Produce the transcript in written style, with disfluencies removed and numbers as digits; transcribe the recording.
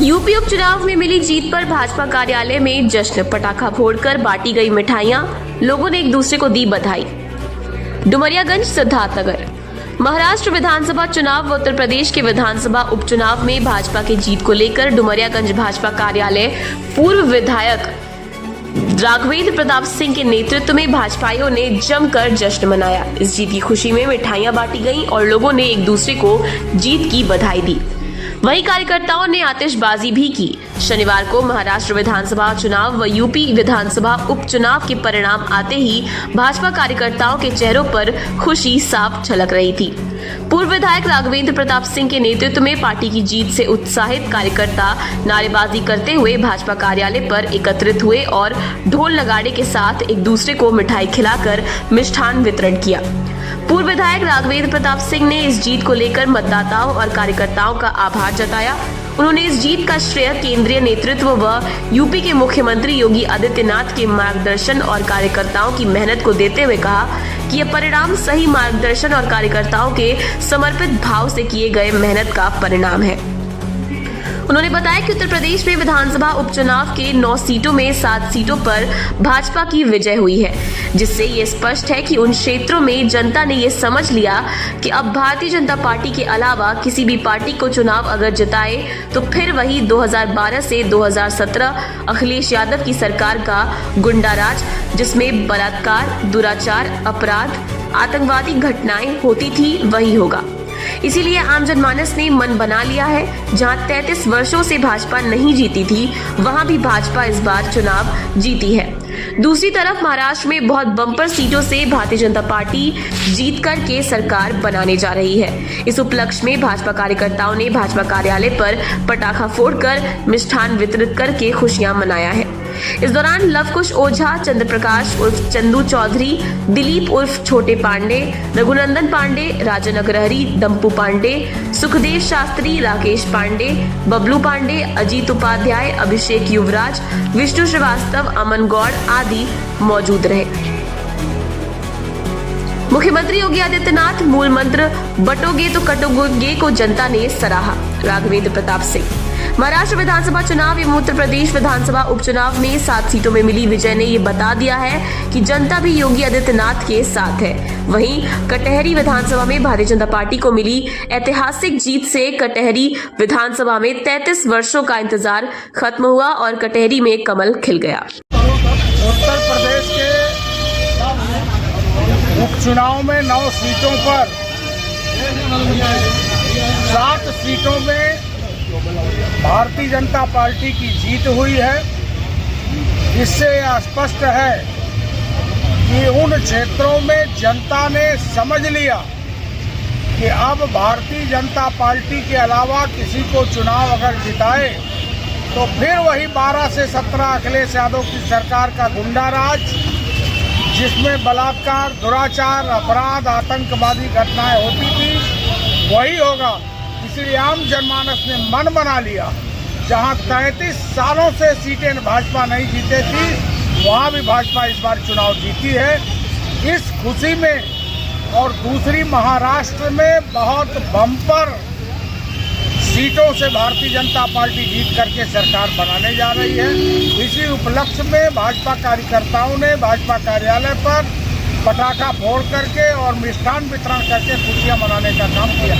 UP उपचुनाव में मिली जीत पर भाजपा कार्यालय में जश्न, पटाखा फोड़कर बांटी गई मिठाइयां, लोगों ने एक दूसरे को दी बधाई। डुमरियागंज, सिद्धार्थनगर। महाराष्ट्र विधानसभा चुनाव व उत्तर प्रदेश के विधानसभा उपचुनाव में भाजपा की जीत को लेकर डुमरियागंज भाजपा कार्यालय पूर्व विधायक राघवेंद्र प्रताप सिंह के नेतृत्व में भाजपाइयों ने जमकर जश्न मनाया। इस जीत की खुशी में मिठाइयां बांटी गईं और लोगों ने एक दूसरे को जीत की बधाई दी। वहीं कार्यकर्ताओं ने आतिशबाजी भी की। शनिवार को महाराष्ट्र विधानसभा चुनाव व यूपी विधानसभा उपचुनाव के परिणाम आते ही भाजपा कार्यकर्ताओं के चेहरों पर खुशी साफ झलक रही थी। पूर्व विधायक राघवेंद्र प्रताप सिंह के नेतृत्व में पार्टी की जीत से उत्साहित कार्यकर्ता नारेबाजी करते हुए भाजपा कार्यालय पर एकत्रित हुए और ढोल नगाड़े के साथ एक दूसरे को मिठाई खिलाकर मिष्ठान वितरण किया। पूर्व विधायक राघवेंद्र प्रताप सिंह ने इस जीत को लेकर मतदाताओं और कार्यकर्ताओं का आभार जताया। उन्होंने इस जीत का श्रेय केंद्रीय नेतृत्व व यूपी के मुख्यमंत्री योगी आदित्यनाथ के मार्गदर्शन और कार्यकर्ताओं की मेहनत को देते हुए कहा कि यह परिणाम सही मार्गदर्शन और कार्यकर्ताओं के समर्पित भाव से किए गए मेहनत का परिणाम है। उन्होंने बताया कि उत्तर प्रदेश में विधानसभा उपचुनाव के 9 सीटों में 7 सीटों पर भाजपा की विजय हुई है, जिससे ये स्पष्ट है कि उन क्षेत्रों में जनता ने ये समझ लिया कि अब भारतीय जनता पार्टी के अलावा किसी भी पार्टी को चुनाव अगर जिताए तो फिर वही 2012 से 2017 अखिलेश यादव की सरकार का गुंडाराज, जिसमें बलात्कार, दुराचार, अपराध, आतंकवादी घटनाएं होती थी, वही होगा। इसीलिए आम जनमानस ने मन बना लिया है। जहां 33 वर्षों से भाजपा नहीं जीती थी, वहां भी भाजपा इस बार चुनाव जीती है। दूसरी तरफ महाराष्ट्र में बहुत बम्पर सीटों से भारतीय जनता पार्टी जीत करके सरकार बनाने जा रही है। इस उपलक्ष्य में भाजपा कार्यकर्ताओं ने भाजपा कार्यालय पर पटाखा फोड़कर मिष्ठान वितरित करके खुशियां मनाया है। इस दौरान लवकुश ओझा, चंद्र प्रकाश उर्फ चंदू चौधरी, दिलीप उर्फ छोटे पांडे, रघुनंदन पांडे, राजन अग्रहरी, डंपू पांडे, सुखदेव शास्त्री, राकेश पांडे, बबलू पांडे, अजीत उपाध्याय, अभिषेक युवराज, विष्णु श्रीवास्तव, अमन गौड़ आदि मौजूद रहे। मुख्यमंत्री योगी आदित्यनाथ मूल मंत्र बटोगे तो कटोगे को जनता ने सराहा। राघवेंद्र प्रताप सिंह। महाराष्ट्र विधानसभा चुनाव एवं उत्तर प्रदेश विधानसभा उपचुनाव में 7 सीटों में मिली विजय ने ये बता दिया है कि जनता भी योगी आदित्यनाथ के साथ है। वहीं कटहरी विधानसभा में भारतीय जनता पार्टी को मिली ऐतिहासिक जीत से कटहरी विधानसभा में 33 वर्षों का इंतजार खत्म हुआ और कटहरी में कमल खिल गया। उत्तर प्रदेश के उपचुनाव में 9 सीटों पर 7 सीटों में भारतीय जनता पार्टी की जीत हुई है। इससे यह स्पष्ट है कि उन क्षेत्रों में जनता ने समझ लिया कि अब भारतीय जनता पार्टी के अलावा किसी को चुनाव अगर जिताए तो फिर वही 12 से 17 अखिलेश यादव की सरकार का गुंडाराज, जिसमें बलात्कार, दुराचार, अपराध, आतंकवादी घटनाएं होती थी, वही होगा। इसलिए आम जनमानस ने मन बना लिया। जहां 33 सालों से सीटें भाजपा नहीं जीते थी, वहां भी भाजपा इस बार चुनाव जीती है। इस खुशी में और दूसरी महाराष्ट्र में बहुत बम्पर सीटों से भारतीय जनता पार्टी जीत करके सरकार बनाने जा रही है। इसी उपलक्ष्य में भाजपा कार्यकर्ताओं ने भाजपा कार्यालय पर पटाखा फोड़ करके और मिष्ठान वितरण करके खुशियां मनाने का काम किया।